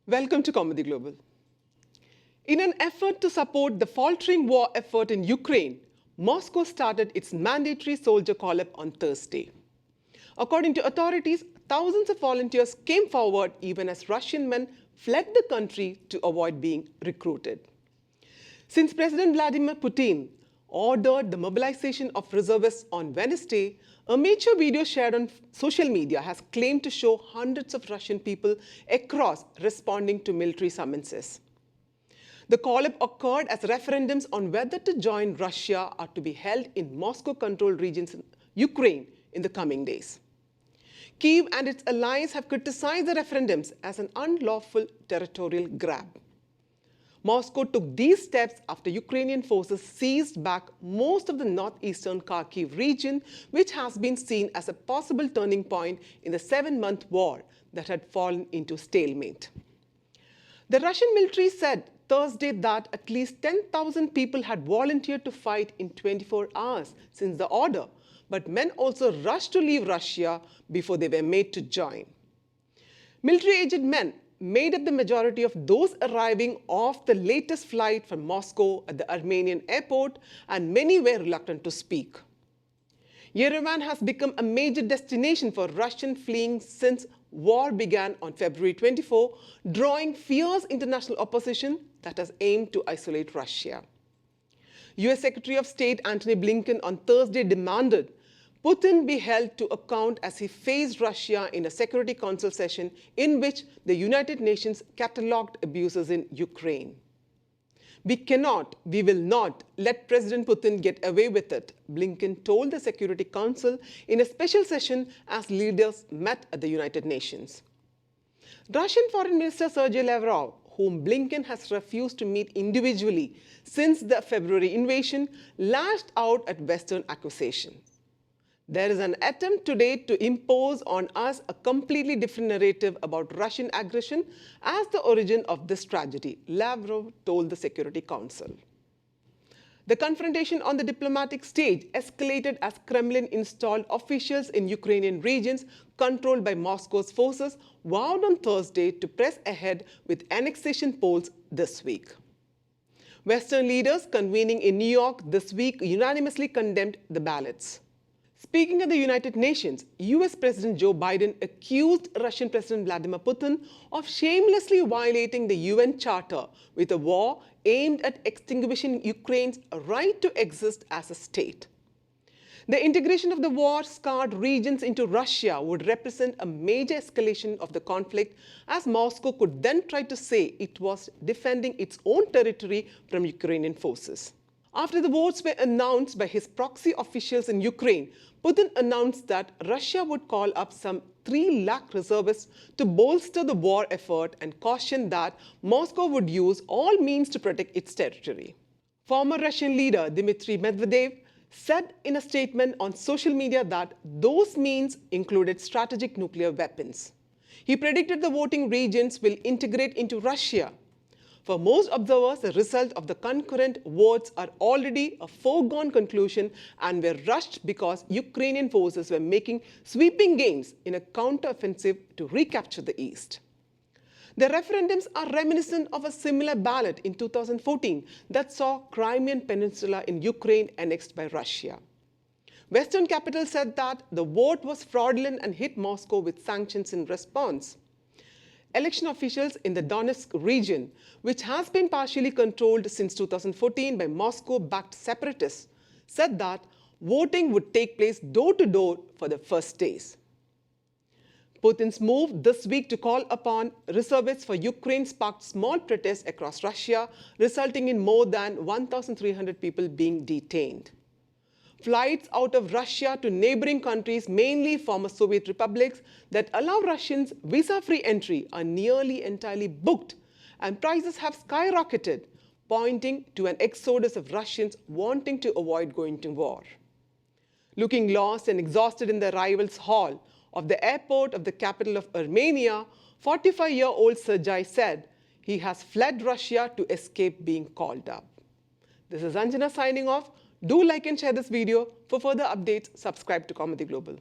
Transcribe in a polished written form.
Welcome to Kaumudy Global. In an effort to support the faltering war effort in Ukraine, Moscow started its mandatory soldier call-up on Thursday. According to authorities, thousands of volunteers came forward even as Russian men fled the country to avoid being recruited. Since President Vladimir Putin ordered the mobilization of reservists on Wednesday, a major video shared on social media has claimed to show hundreds of Russian people across responding to military summonses. The call-up occurred as referendums on whether to join Russia are to be held in Moscow-controlled regions in Ukraine in the coming days. Kyiv and its allies have criticized the referendums as an unlawful territorial grab. Moscow took these steps after Ukrainian forces seized back most of the northeastern Kharkiv region, which has been seen as a possible turning point in the 7-month war that had fallen into stalemate. The Russian military said Thursday that at least 10,000 people had volunteered to fight in 24 hours since the order, but men also rushed to leave Russia before they were made to join. Military-aged men made up the majority of those arriving off the latest flight from Moscow at the Armenian airport, and many were reluctant to speak. Yerevan has become a major destination for Russian fleeing since war began on February 24, drawing fierce international opposition that has aimed to isolate Russia. US Secretary of State Antony Blinken on Thursday demanded Putin be held to account as he faced Russia in a Security Council session in which the United Nations catalogued abuses in Ukraine. We will not let President Putin get away with it, Blinken told the Security Council in a special session as leaders met at the United Nations. Russian Foreign Minister Sergei Lavrov, whom Blinken has refused to meet individually since the February invasion, lashed out at Western accusations. There is an attempt today to impose on us a completely different narrative about Russian aggression as the origin of this tragedy, Lavrov told the Security Council. The confrontation on the diplomatic stage escalated as Kremlin installed officials in Ukrainian regions controlled by Moscow's forces vowed on Thursday to press ahead with annexation polls this week. Western leaders convening in New York this week unanimously condemned the ballots. Speaking at the United Nations, US President Joe Biden accused Russian President Vladimir Putin of shamelessly violating the UN Charter with a war aimed at extinguishing Ukraine's right to exist as a state. The integration of the war-scarred regions into Russia would represent a major escalation of the conflict, as Moscow could then try to say it was defending its own territory from Ukrainian forces. After the votes were announced by his proxy officials in Ukraine, Putin announced that Russia would call up some 3 lakh reservists to bolster the war effort and cautioned that Moscow would use all means to protect its territory. Former Russian leader Dmitry Medvedev said in a statement on social media that those means included strategic nuclear weapons. He predicted the voting regions will integrate into Russia. For most observers, the result of the concurrent votes are already a foregone conclusion and were rushed because Ukrainian forces were making sweeping gains in a counteroffensive to recapture the east. The referendums are reminiscent of a similar ballot in 2014 that saw Crimean Peninsula in Ukraine annexed by Russia. Western capitals said that the vote was fraudulent and hit Moscow with sanctions in response. Election officials in the Donetsk region, which has been partially controlled since 2014 by Moscow-backed separatists, said that voting would take place door-to-door for the first days. Putin's move this week to call upon reservists for Ukraine sparked small protests across Russia, resulting in more than 1,300 people being detained. Flights out of Russia to neighboring countries, mainly former Soviet republics, that allow Russians visa-free entry are nearly entirely booked, and prices have skyrocketed, pointing to an exodus of Russians wanting to avoid going to war. Looking lost and exhausted in the arrivals hall of the airport of the capital of Armenia, 45-year-old Sergei said he has fled Russia to escape being called up. This is Anjana signing off. Do like and share this video. For further updates, subscribe to Kaumudy Global.